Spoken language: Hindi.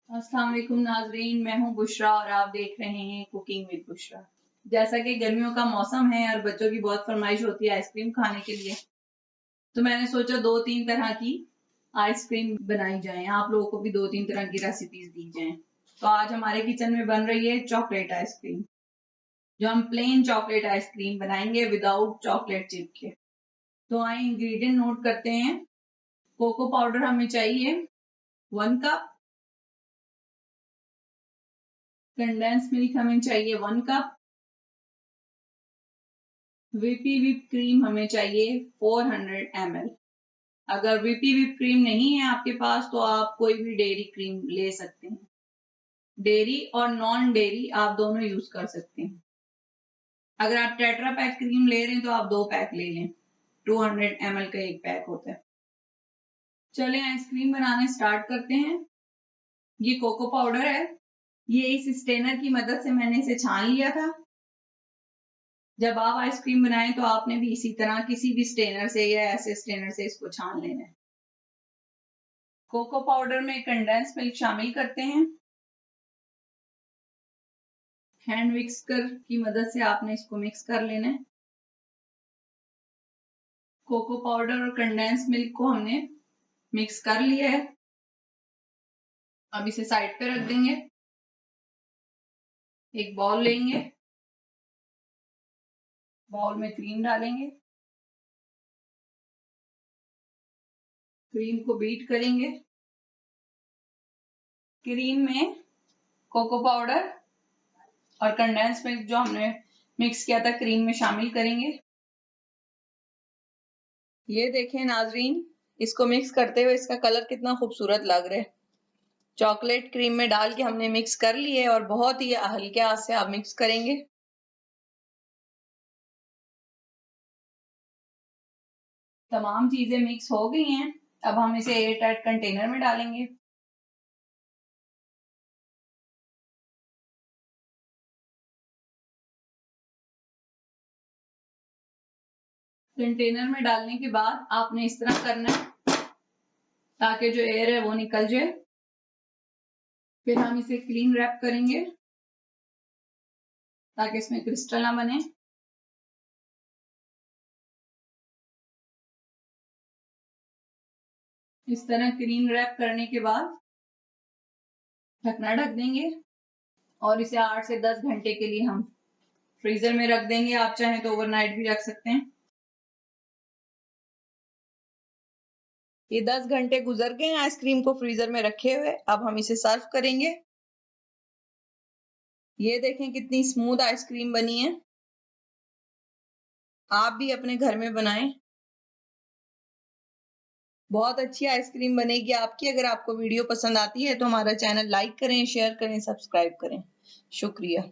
अस्सलाम वालेकुम नाजरीन, मैं हूं बुशरा और आप देख रहे हैं कुकिंग विद बुशरा। जैसा कि गर्मियों का मौसम है और बच्चों की बहुत फरमाइश होती है आइसक्रीम खाने के लिए, तो मैंने सोचा 2-3 तरह की आइसक्रीम बनाई जाए, आप लोगों को भी 2-3 तरह की रेसिपीज दी जाएं। तो आज हमारे किचन में बन रही है चॉकलेट आइसक्रीम, जो हम प्लेन चॉकलेट आइसक्रीम बनाएंगे विदाउट चॉकलेट चिप के। तो आए इंग्रेडिएंट नोट करते हैं। कोको पाउडर हमें चाहिए 1 कप, कंडेंस मिल्क हमें चाहिए 1 कप, वीपी विप क्रीम हमें चाहिए 400 ml। अगर वीपी विप क्रीम नहीं है आपके पास तो आप कोई भी डेयरी क्रीम ले सकते हैं। डेयरी और नॉन डेयरी आप दोनों यूज कर सकते हैं। अगर आप टेट्रा पैक क्रीम ले रहे हैं तो आप 2 पैक ले लें, 200 ml का एक पैक होता है। चलें आइसक्रीम बनाने स्टार्ट करते हैं। ये कोको पाउडर है, ये इस स्ट्रेनर की मदद से मैंने इसे छान लिया था। जब आप आइसक्रीम बनाएं तो आपने भी इसी तरह किसी भी स्ट्रेनर से या ऐसे स्ट्रेनर से इसको छान लेना है। कोको पाउडर में कंडेंस मिल्क शामिल करते हैं। हैंड विस्कर की मदद से आपने इसको मिक्स कर लेना है। कोको पाउडर और कंडेंस मिल्क को हमने मिक्स कर लिया है। अब इसे साइड पे रख देंगे। एक बाउल लेंगे, बाउल में क्रीम डालेंगे, क्रीम को बीट करेंगे। क्रीम में कोको पाउडर और कंडेंस मिल्क जो हमने मिक्स किया था क्रीम में शामिल करेंगे। ये देखें नाजरीन, इसको मिक्स करते हुए इसका कलर कितना खूबसूरत लग रहा है। चॉकलेट क्रीम में डाल के हमने मिक्स कर लिए है और बहुत ही हल्के हाथ से आप मिक्स करेंगे। तमाम चीजें मिक्स हो गई हैं। अब हम इसे एयर टाइट कंटेनर में डालेंगे। कंटेनर में डालने के बाद आपने इस तरह करना है ताकि जो एयर है वो निकल जाए। फिर हम इसे क्लीन रैप करेंगे ताकि इसमें क्रिस्टल ना बने। इस तरह क्लीन रैप करने के बाद ढकना ढक देंगे और इसे 8 से 10 घंटे के लिए हम फ्रीजर में रख देंगे। आप चाहें तो ओवरनाइट भी रख सकते हैं। ये 10 घंटे गुजर गए आइसक्रीम को फ्रीजर में रखे हुए। अब हम इसे सर्व करेंगे। ये देखें कितनी स्मूथ आइसक्रीम बनी है। आप भी अपने घर में बनाएं, बहुत अच्छी आइसक्रीम बनेगी आपकी। अगर आपको वीडियो पसंद आती है तो हमारा चैनल लाइक करें, शेयर करें, सब्सक्राइब करें। शुक्रिया।